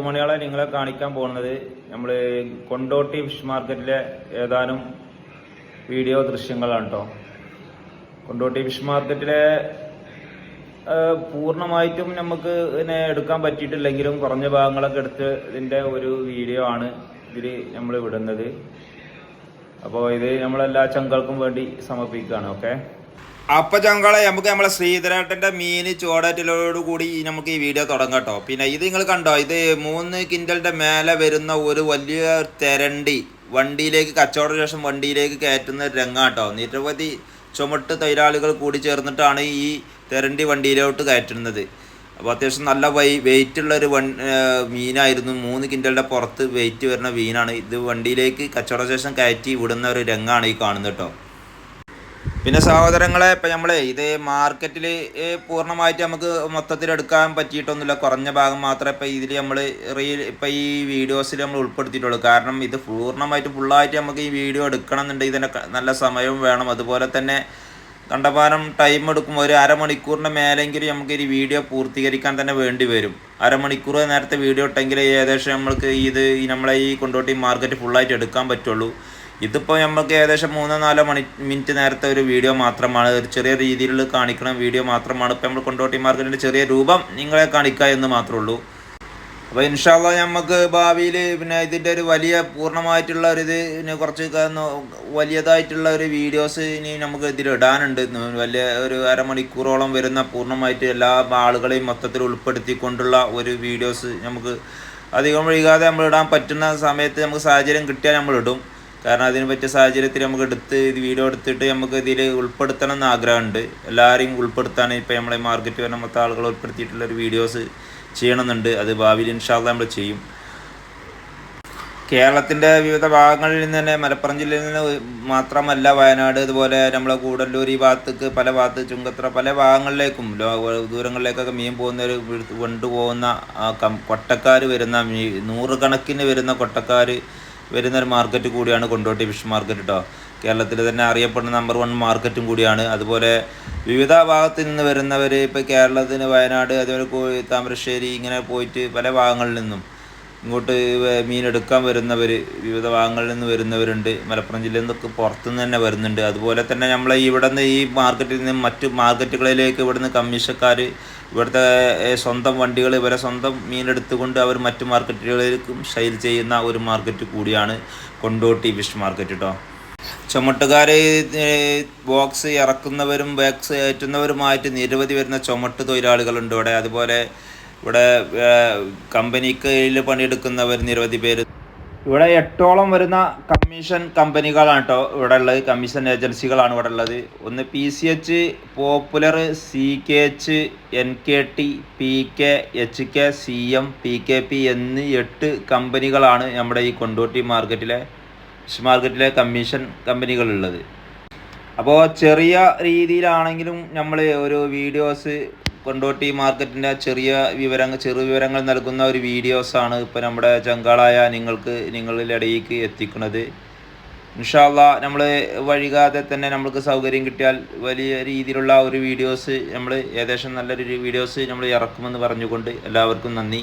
മണിയാളെ നിങ്ങളെ കാണിക്കാൻ പോകുന്നത് നമ്മൾ കൊണ്ടോട്ടി ഫിഷ് മാർക്കറ്റിലെ ഏതാനും വീഡിയോ ദൃശ്യങ്ങളാണ് കേട്ടോ. കൊണ്ടോട്ടി ഫിഷ് മാർക്കറ്റിലെ പൂർണ്ണമായിട്ടും നമുക്ക് ഇതിനെ എടുക്കാൻ പറ്റിയിട്ടില്ലെങ്കിലും കുറഞ്ഞ ഭാഗങ്ങളൊക്കെ എടുത്ത് ഇതിൻ്റെ ഒരു വീഡിയോ ആണ് ഇതിൽ നമ്മൾ വിടുന്നത്. അപ്പോൾ ഇത് നമ്മളെല്ലാ ചങ്കൾക്കും വേണ്ടി സമർപ്പിക്കുകയാണ്. ഓക്കെ, അപ്പൊ ചങ്കളെ നമുക്ക് നമ്മളെ ശ്രീധരേട്ടന്റെ മീന് ചോടറ്റിലോട് കൂടി നമുക്ക് ഈ വീഡിയോ തുടങ്ങാം കേട്ടോ. പിന്നെ ഇത് നിങ്ങൾ കണ്ടോ, ഇത് 3 കിൻഡലിന്റെ മേലെ വരുന്ന ഒരു വലിയ തെരണ്ടി വണ്ടിയിലേക്ക് കച്ചവട ശേഷം വണ്ടിയിലേക്ക് കയറ്റുന്ന രംഗാട്ടോ. നിരവധി ചുമട്ട് തൊഴിലാളികൾ കൂടി ചേർന്നിട്ടാണ് ഈ തെരണ്ടി വണ്ടിയിലോട്ട് കയറ്റുന്നത്. അപ്പോൾ അത്യാവശ്യം നല്ല വെയിറ്റുള്ളൊരു മീനായിരുന്നു. 3 കിൻഡലിന്റെ പുറത്ത് വെയിറ്റ് വരുന്ന മീനാണ് ഇത്. വണ്ടിയിലേക്ക് കച്ചവട ശേഷം കയറ്റി വിടുന്ന ഒരു രംഗമാണ് ഈ കാണുന്നത് കേട്ടോ. പിന്നെ സഹോദരങ്ങളെ, ഇപ്പം നമ്മൾ ഇത് മാർക്കറ്റിൽ പൂർണ്ണമായിട്ട് നമുക്ക് മൊത്തത്തിൽ എടുക്കാൻ പറ്റിയിട്ടൊന്നുമില്ല. കുറഞ്ഞ ഭാഗം മാത്രമേ ഇപ്പം ഇതിൽ നമ്മൾ ഇപ്പം ഈ വീഡിയോസിൽ നമ്മൾ ഉൾപ്പെടുത്തിയിട്ടുള്ളൂ. കാരണം ഇത് പൂർണ്ണമായിട്ട് ഫുള്ളായിട്ട് നമുക്ക് ഈ വീഡിയോ എടുക്കണം എന്നുണ്ടെങ്കിൽ ഇതിന് നല്ല സമയവും വേണം. അതുപോലെ തന്നെ കണ്ടമാനം ടൈം എടുക്കും. ഒരു അരമണിക്കൂറിൻ്റെ മേലെങ്കിലും നമുക്ക് ഈ വീഡിയോ പൂർത്തീകരിക്കാൻ തന്നെ വേണ്ടി വരും. അരമണിക്കൂർ നേരത്തെ വീഡിയോ ഇട്ടെങ്കിൽ ഏകദേശം നമ്മൾക്ക് നമ്മളെ ഈ കൊണ്ടോട്ടി മാർക്കറ്റ് ഫുള്ളായിട്ട് എടുക്കാൻ പറ്റുള്ളൂ. ഇതിപ്പോൾ നമുക്ക് ഏകദേശം 3-4 മിനിറ്റ് നേരത്തെ ഒരു വീഡിയോ മാത്രമാണ്, ഒരു ചെറിയ രീതിയിൽ കാണിക്കുന്ന വീഡിയോ മാത്രമാണ്. ഇപ്പോൾ നമ്മൾ കൊണ്ടോട്ടി മാർക്കറ്റിൻ്റെ ചെറിയ രൂപം നിങ്ങളെ കാണിക്കുക എന്ന് മാത്രമേ ഉള്ളൂ. അപ്പോൾ ഇൻഷാ അല്ലാഹ് നമുക്ക് ഭാവിയിൽ പിന്നെ ഇതിൻ്റെ ഒരു വലിയ പൂർണ്ണമായിട്ടുള്ള ഒരു ഇതിന് കുറച്ച് വലിയതായിട്ടുള്ള ഒരു വീഡിയോസ് ഇനി നമുക്ക് ഇതിലിടാനുണ്ട്. വലിയ ഒരു അരമണിക്കൂറോളം വരുന്ന പൂർണ്ണമായിട്ട് എല്ലാ ആളുകളെയും മൊത്തത്തിൽ ഉൾപ്പെടുത്തിക്കൊണ്ടുള്ള ഒരു വീഡിയോസ് നമുക്ക് അധികം വൈകാതെ നമ്മൾ ഇടാൻ പറ്റുന്ന സമയത്ത് നമുക്ക് സാഹചര്യം കിട്ടിയാൽ നമ്മൾ ഇടും. കാരണം അതിന് പറ്റിയ സാഹചര്യത്തിൽ നമുക്ക് ഇത് വീഡിയോ എടുത്തിട്ട് നമുക്ക് ഇതിൽ ഉൾപ്പെടുത്തണം എന്ന് ആഗ്രഹമുണ്ട്. എല്ലാവരെയും ഉൾപ്പെടുത്താൻ ഇപ്പം നമ്മളെ മാർക്കറ്റ് വരുന്ന മൊത്തം ആളുകൾ ഉൾപ്പെടുത്തിയിട്ടുള്ളൊരു വീഡിയോസ് ചെയ്യണമെന്നുണ്ട്. അത് ഭാവിയിൽ ഇൻഷാ അല്ലാഹ് നമ്മൾ ചെയ്യും. കേരളത്തിൻ്റെ വിവിധ ഭാഗങ്ങളിൽ നിന്ന് തന്നെ, മലപ്പുറം ജില്ലയിൽ നിന്ന് മാത്രമല്ല, വയനാട്, അതുപോലെ നമ്മളെ കൂടല്ലൂർ, ഈ ഭാഗത്തേക്ക് പല ഭാഗത്ത്, ചുങ്കത്ര, പല ഭാഗങ്ങളിലേക്കും ദൂരങ്ങളിലേക്കൊക്കെ മീൻ പോകുന്നവർ കൊണ്ടുപോകുന്ന കൊട്ടക്കാർ വരുന്ന 100 കണക്കിന് വരുന്ന കൊട്ടക്കാർ വരുന്നൊരു മാർക്കറ്റ് കൂടിയാണ് കൊണ്ടോട്ടി ഫിഷ് മാർക്കറ്റ് കേട്ടോ. കേരളത്തിൽ തന്നെ അറിയപ്പെടുന്ന നമ്പർ 1 മാർക്കറ്റും കൂടിയാണ്. അതുപോലെ വിവിധ ഭാഗത്ത് നിന്ന് വരുന്നവർ, ഇപ്പോൾ കേരളത്തിന് വയനാട്, അതുപോലെ താമരശ്ശേരി, ഇങ്ങനെ പോയിട്ട് പല ഭാഗങ്ങളിൽ നിന്നും ഇങ്ങോട്ട് മീനെടുക്കാൻ വരുന്നവർ വിവിധ ഭാഗങ്ങളിൽ നിന്ന് വരുന്നവരുണ്ട്. മലപ്പുറം ജില്ലയിൽ നിന്നൊക്കെ പുറത്തുനിന്ന് തന്നെ വരുന്നുണ്ട്. അതുപോലെ തന്നെ നമ്മളെ ഇവിടുന്ന് ഈ മാർക്കറ്റിൽ നിന്ന് മറ്റു മാർക്കറ്റുകളിലേക്ക് ഇവിടുന്ന് കമ്മീഷക്കാർ, ഇവിടുത്തെ സ്വന്തം വണ്ടികൾ, ഇവരെ സ്വന്തം മീനെടുത്തുകൊണ്ട് അവർ മറ്റു മാർക്കറ്റുകളിലേക്കും സെയിൽ ചെയ്യുന്ന ഒരു മാർക്കറ്റ് കൂടിയാണ് കൊണ്ടോട്ടി ഫിഷ് മാർക്കറ്റ് കേട്ടോ. ചുമട്ടുകാർ, ബോക്സ് ഇറക്കുന്നവരും ബോക്സ് കയറ്റുന്നവരുമായിട്ട് നിരവധി വരുന്ന ചുമട്ട് തൊഴിലാളികളുണ്ട് ഇവിടെ. അതുപോലെ ഇവിടെ കമ്പനിക്ക് പണിയെടുക്കുന്നവർ നിരവധി പേര്. ഇവിടെ 8ഓളം വരുന്ന കമ്മീഷൻ കമ്പനികളാണ് കേട്ടോ ഇവിടെ ഉള്ളത്. കമ്മീഷൻ ഏജൻസികളാണ് ഇവിടെ ഉള്ളത്. ഒന്ന് PCH, popular, CKH, NKT, PK, HK, CM, PKP എന്നീ 8 കമ്പനികളാണ് നമ്മുടെ ഈ കൊണ്ടോട്ടി മാർക്കറ്റിലെ കമ്മീഷൻ കമ്പനികളുള്ളത്. അപ്പോൾ ചെറിയ രീതിയിലാണെങ്കിലും നമ്മൾ ഒരു വീഡിയോസ് കൊണ്ടോട്ടി മാർക്കറ്റിൻ്റെ ചെറു വിവരങ്ങൾ നൽകുന്ന ഒരു വീഡിയോസാണ് ഇപ്പോൾ നമ്മുടെ ചങ്കാളായ നിങ്ങളിലേക്ക് എത്തിക്കുന്നത്. ഇൻഷാ അല്ലാഹ് നമ്മൾ വൈകാതെ തന്നെ നമ്മൾക്ക് സൗകര്യം കിട്ടിയാൽ വലിയ രീതിയിലുള്ള ഒരു വീഡിയോസ് നമ്മൾ ഏകദേശം നല്ലൊരു വീഡിയോസ് നമ്മൾ ഇറക്കുമെന്ന് പറഞ്ഞുകൊണ്ട് എല്ലാവർക്കും നന്ദി.